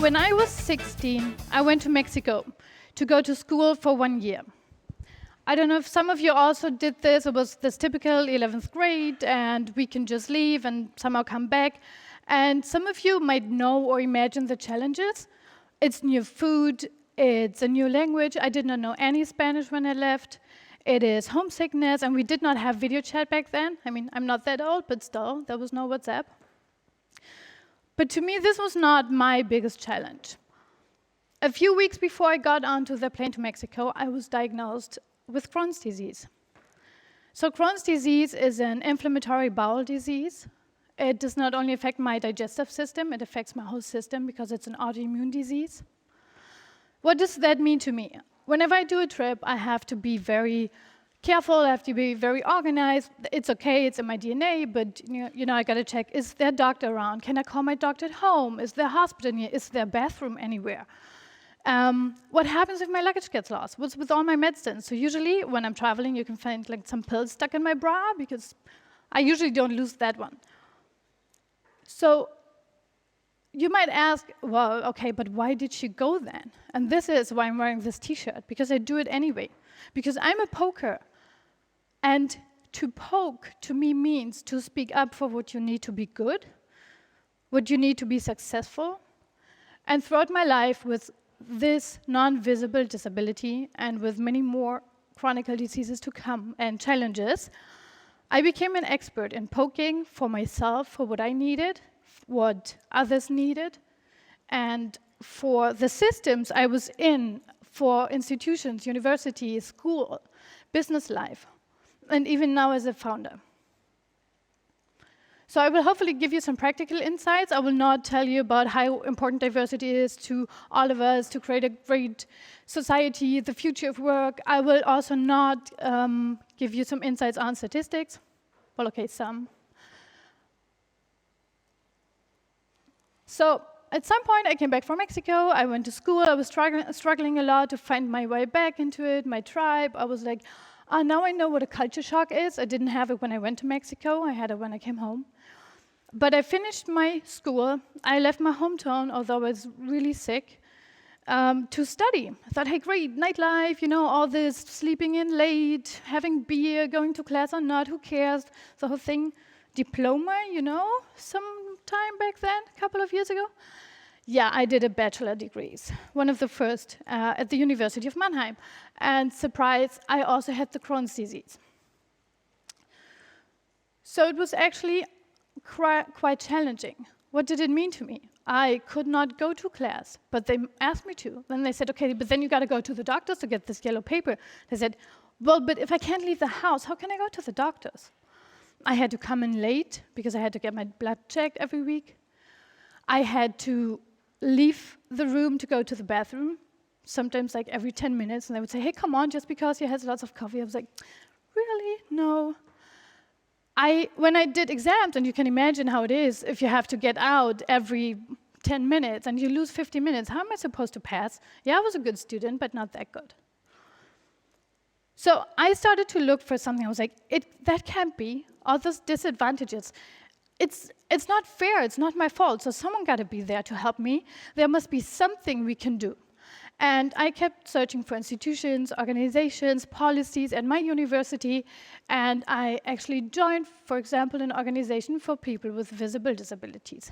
When I was 16, I went to Mexico to go to school for 1 year. I don't know if some of you also did this. It was this typical 11th grade, and we can just leave and somehow come back. And some of you might know or imagine the challenges. It's new food, it's a new language. I did not know any Spanish when I left. It is homesickness, and we did not have video chat back then. I mean, I'm not that old, but still, there was no WhatsApp. But to me, this was not my biggest challenge. A few weeks before I got onto the plane to Mexico, I was diagnosed with Crohn's disease. So Crohn's disease is an inflammatory bowel disease. It does not only affect my digestive system, it affects my whole system because it's an autoimmune disease. What does that mean to me? Whenever I do a trip, I have to be very careful, I have to be very organized. It's okay, it's in my DNA, but I gotta check, is there a doctor around? Can I call my doctor at home? Is there a hospital near? Is there a bathroom anywhere? What happens if my luggage gets lost? What's with all my medicines? So usually when I'm traveling, you can find like some pills stuck in my bra because I usually don't lose that one. So you might ask, well, okay, but why did she go then? And this is why I'm wearing this t-shirt, because I do it anyway. Because I'm a poker. And to poke, to me, means to speak up for what you need to be good, what you need to be successful. And throughout my life, with this non-visible disability and with many more chronic diseases to come and challenges, I became an expert in poking for myself, for what I needed, what others needed, and for the systems I was in, for institutions, universities, school, business life, and even now as a founder. So I will hopefully give you some practical insights. I will not tell you about how important diversity is to all of us to create a great society, the future of work. I will also not give you some insights on statistics. Well, okay, some. So at some point, I came back from Mexico. I went to school. I was struggling a lot to find my way back into it, my tribe. I was like, now I know what a culture shock is. I didn't have it when I went to Mexico. I had it when I came home. But I finished my school. I left my hometown, although I was really sick, to study. I thought, hey, great, nightlife, all this, sleeping in late, having beer, going to class or not, who cares, the whole thing. Diploma, some time back then, a couple of years ago. Yeah, I did a bachelor degrees, one of the first at the University of Mannheim. And surprise, I also had the Crohn's disease. So it was actually quite challenging. What did it mean to me? I could not go to class, but they asked me to. Then they said, okay, but then you gotta go to the doctors to get this yellow paper. They said, well, but if I can't leave the house, how can I go to the doctors? I had to come in late because I had to get my blood checked every week. I had to leave the room to go to the bathroom, sometimes like every 10 minutes, and they would say, hey, come on, just because you had lots of coffee. I was like, really? No. When I did exams, and you can imagine how it is if you have to get out every 10 minutes and you lose 50 minutes, how am I supposed to pass? Yeah, I was a good student, but not that good. So I started to look for something. I was like, that can't be. All those disadvantages. It's not fair. It's not my fault. So someone got to be there to help me. There must be something we can do. And I kept searching for institutions, organizations, policies at my university. And I actually joined, for example, an organization for people with visible disabilities.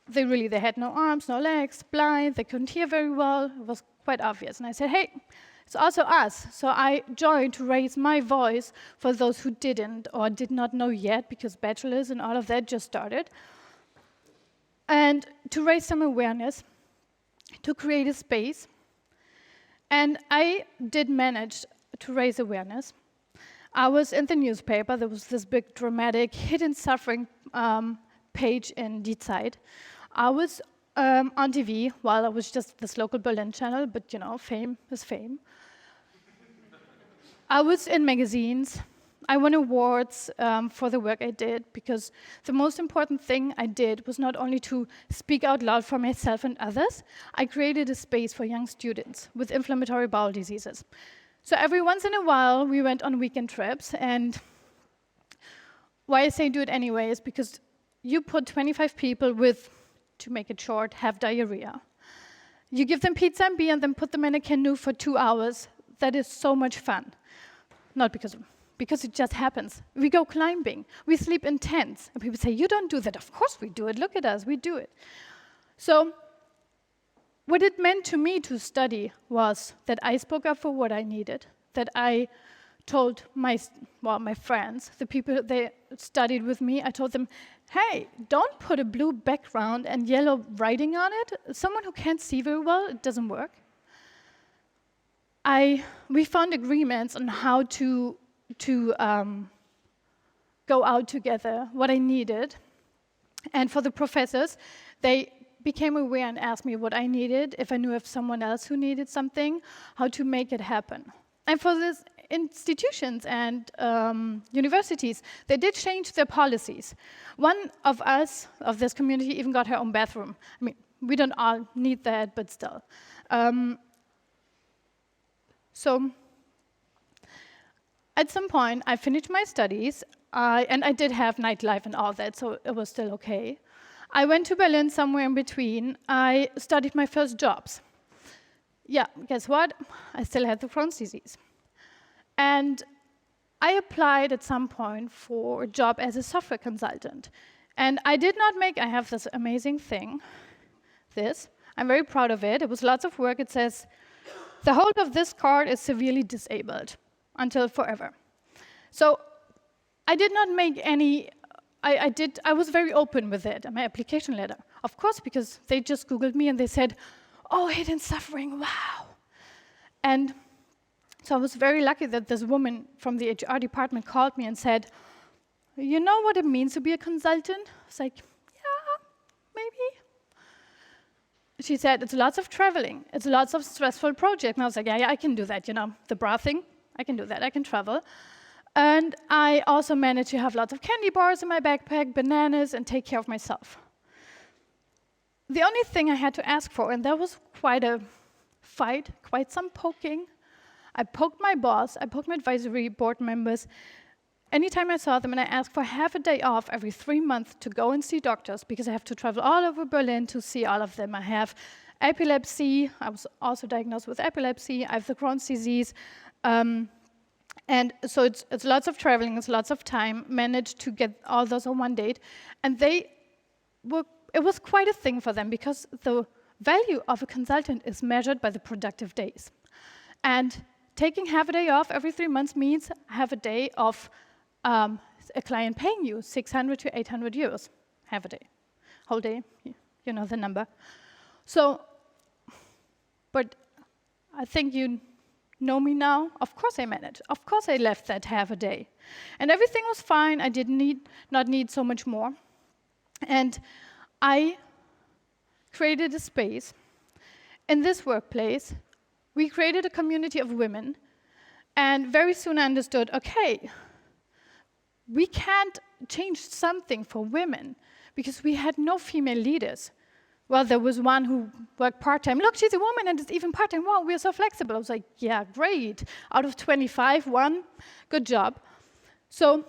They had no arms, no legs, blind. They couldn't hear very well. It was quite obvious. And I said, hey, it's also us. So I joined to raise my voice for those who didn't or did not know yet, because bachelors and all of that just started. And to raise some awareness, to create a space. And I did manage to raise awareness. I was in the newspaper. There was this big dramatic hidden suffering page in Die Zeit. I was on TV, while I was just this local Berlin channel, but fame is fame. I was in magazines. I won awards for the work I did, because the most important thing I did was not only to speak out loud for myself and others, I created a space for young students with inflammatory bowel diseases. So every once in a while, we went on weekend trips, and why I say do it anyway is because you put 25 people with, to make it short, have diarrhea. You give them pizza and beer and then put them in a canoe for 2 hours. That is so much fun. Not because it just happens. We go climbing. We sleep in tents. And people say, you don't do that. Of course we do it. Look at us. We do it. So what it meant to me to study was that I spoke up for what I needed, that I told my friends, the people they studied with me, I told them, hey, don't put a blue background and yellow writing on it. Someone who can't see very well, it doesn't work. We found agreements on how to go out together, what I needed. And for the professors, they became aware and asked me what I needed, if I knew of someone else who needed something, how to make it happen. And for these institutions and universities, they did change their policies. One of us, of this community, even got her own bathroom. I mean, we don't all need that, but still. So at some point, I finished my studies, and I did have nightlife and all that, so it was still okay. I went to Berlin, somewhere in between. I started my first jobs. Yeah, guess what? I still had the Crohn's disease. And I applied at some point for a job as a software consultant. And I did not make, I have this amazing thing, I'm very proud of it. It was lots of work. It says, the hold of this card is severely disabled until forever. So I did not make any, I was very open with it in my application letter. Of course, because they just Googled me and they said, oh, hidden suffering, wow. And so I was very lucky that this woman from the HR department called me and said, you know what it means to be a consultant? I was like, yeah, maybe. She said, it's lots of traveling. It's lots of stressful projects. And I was like, yeah, I can do that. You know, the bra thing, I can do that. I can travel. And I also managed to have lots of candy bars in my backpack, bananas, and take care of myself. The only thing I had to ask for, and that was quite a fight, quite some poking. I poked my boss, I poked my advisory board members. Anytime I saw them, and I asked for half a day off every 3 months to go and see doctors, because I have to travel all over Berlin to see all of them. I have epilepsy. I was also diagnosed with epilepsy. I have the Crohn's disease. And so it's lots of traveling, it's lots of time, managed to get all those on one date. And it was quite a thing for them, because the value of a consultant is measured by the productive days. And taking half a day off every 3 months means half a day of a client paying you 600 to 800 euros, half a day, whole day, you know the number. So, but I think you know me now. Of course I managed. Of course I left that half a day. And everything was fine. I did not need so much more. And I created a space. In this workplace, we created a community of women. And very soon I understood, okay, we can't change something for women because we had no female leaders. Well, there was one who worked part-time. Look, she's a woman and it's even part-time. Wow, we're so flexible. I was like, yeah, great. Out of 25, one, good job. So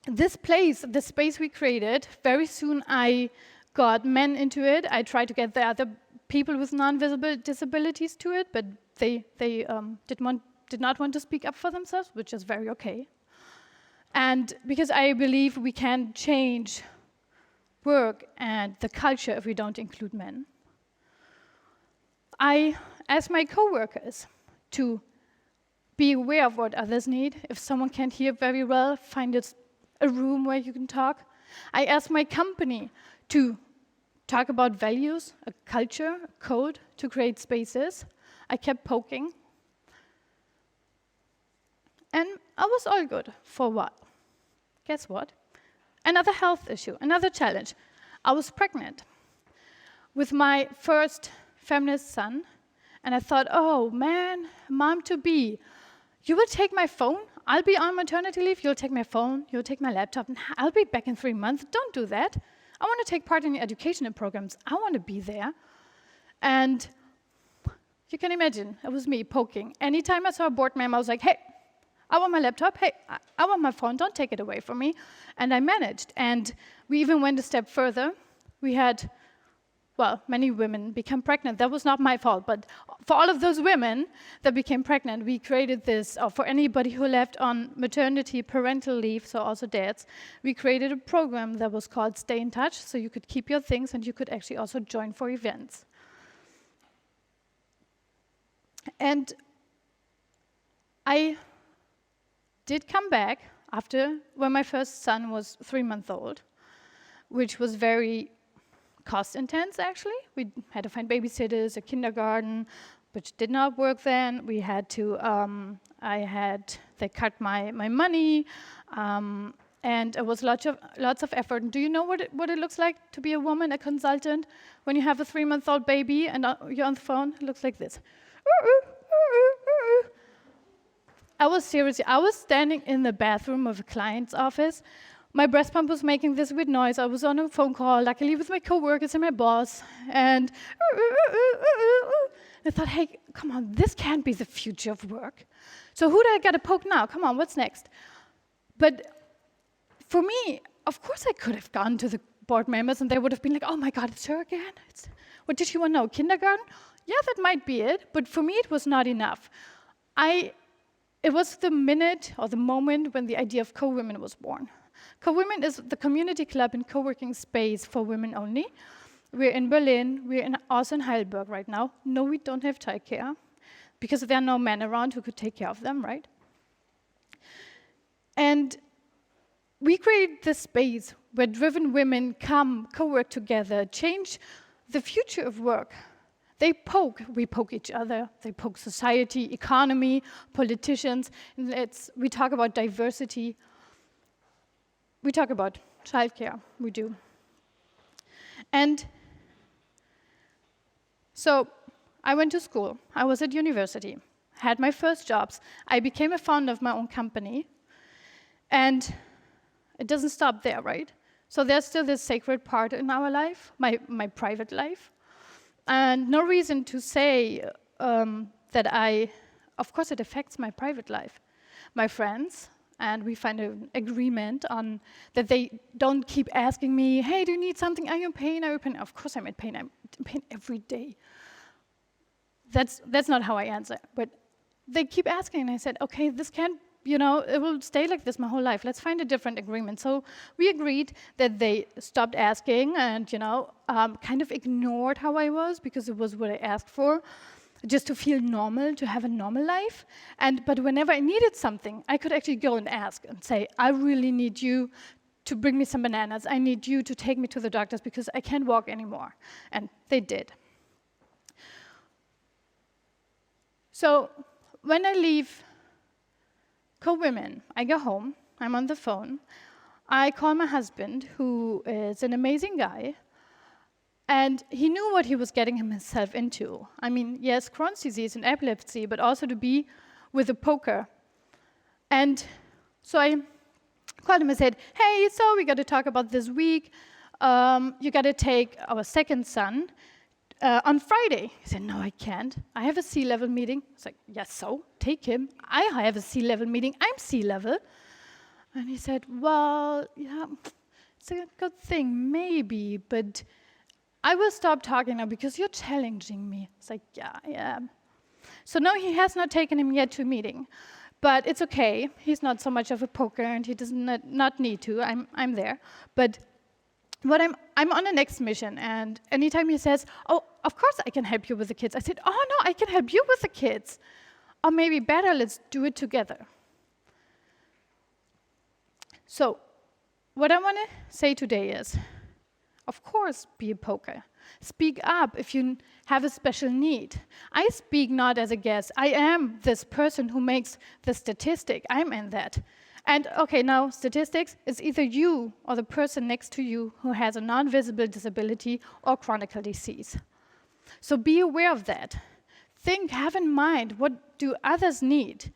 this place, the space we created, very soon I got men into it. I tried to get the other people with non-visible disabilities to it, but they did not want to speak up for themselves, which is very okay. And because I believe we can change work and the culture if we don't include men, I asked my coworkers to be aware of what others need. If someone can't hear very well, find a room where you can talk. I asked my company to talk about values, a culture, a code, to create spaces. I kept poking. And I was all good for a while. Guess what? Another health issue, another challenge. I was pregnant with my first feminist son, and I thought, oh man, mom-to-be, you will take my phone, I'll be on maternity leave, you'll take my phone, you'll take my laptop, and I'll be back in 3 months. Don't do that. I want to take part in the educational programs. I want to be there. And you can imagine, it was me poking. Anytime I saw a board member, I was like, hey, I want my laptop. Hey, I want my phone. Don't take it away from me. And I managed. And we even went a step further. We had well, many women become pregnant. That was not my fault, but for all of those women that became pregnant, we created this, or for anybody who left on maternity, parental leave, so also dads, we created a program that was called Stay in Touch, so you could keep your things and you could actually also join for events. And I did come back after, when my first son was 3 months old, which was very cost intense, actually. We had to find babysitters, a kindergarten, which did not work then. We had to, they cut my money, and it was lots of effort. And do you know what it looks like to be a woman, a consultant, when you have a 3-month-old baby and you're on the phone? It looks like this. I was standing in the bathroom of a client's office. My breast pump was making this weird noise. I was on a phone call, luckily with my coworkers and my boss, and I thought, hey, come on, this can't be the future of work. So who do I gotta poke now? Come on, what's next? But for me, of course I could have gone to the board members and they would have been like, oh my God, it's her again? What did she want to know, kindergarten? Yeah, that might be it, but for me it was not enough. It was the minute or the moment when the idea of Co-Women was born. Co-Women is the community club and co-working space for women only. We're in Berlin, we're also in Heidelberg right now. No, we don't have childcare, because there are no men around who could take care of them, right? And we create this space where driven women come, co-work together, change the future of work. We poke each other, they poke society, economy, politicians, we talk about diversity. We talk about childcare, we do. And so I went to school, I was at university, had my first jobs, I became a founder of my own company, and it doesn't stop there, right? So there's still this sacred part in our life, my private life, and no reason to say that of course it affects my private life. My friends, and we find an agreement on that they don't keep asking me, hey, do you need something? Are you in pain? Are you in pain? Of course I'm in pain. I'm in pain every day. That's not how I answer. But they keep asking, and I said, okay, this can't, it will stay like this my whole life. Let's find a different agreement. So we agreed that they stopped asking and, kind of ignored how I was because it was what I asked for, just to feel normal, to have a normal life. But whenever I needed something, I could actually go and ask and say, I really need you to bring me some bananas. I need you to take me to the doctors because I can't walk anymore. And they did. So when I leave Co-Women, I go home, I'm on the phone, I call my husband, who is an amazing guy, and he knew what he was getting himself into. I mean, yes, Crohn's disease and epilepsy, but also to be with a poker. And so I called him and said, hey, so we got to talk about this week. You got to take our second son on Friday. He said, no, I can't. I have a C-level meeting. I was like, yes, so take him. I have a C-level meeting. I'm C-level. And he said, well, yeah, it's a good thing, maybe, but I will stop talking now because you're challenging me. It's like, yeah, I am. So no, he has not taken him yet to a meeting, but it's okay. He's not so much of a poker, and he does not need to. I'm there. But I'm on the next mission, and anytime he says, oh, of course I can help you with the kids, I said, oh no, I can help you with the kids. Or maybe better, let's do it together. So what I want to say today is, of course, be a poker. Speak up if you have a special need. I speak not as a guest. I am this person who makes the statistic. I'm in that. And okay, now statistics is either you or the person next to you who has a non-visible disability or chronic disease. So be aware of that. Have in mind, what do others need?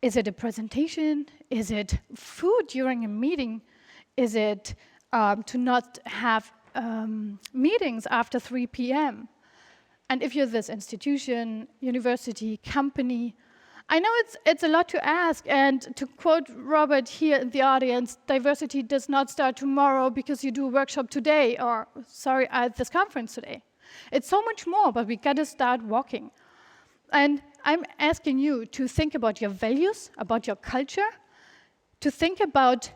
Is it a presentation? Is it food during a meeting? Is it to not have meetings after 3 p.m.? And if you're this institution, university, company, I know it's a lot to ask, and to quote Robert here in the audience, diversity does not start tomorrow because you do a workshop today, or, sorry, at this conference today. It's so much more, but we gotta start walking. And I'm asking you to think about your values, about your culture, to think about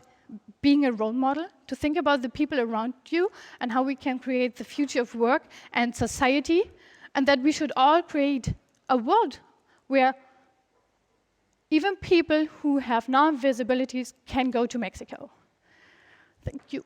being a role model, to think about the people around you and how we can create the future of work and society, and that we should all create a world where even people who have non-visibilities can go to Mexico. Thank you.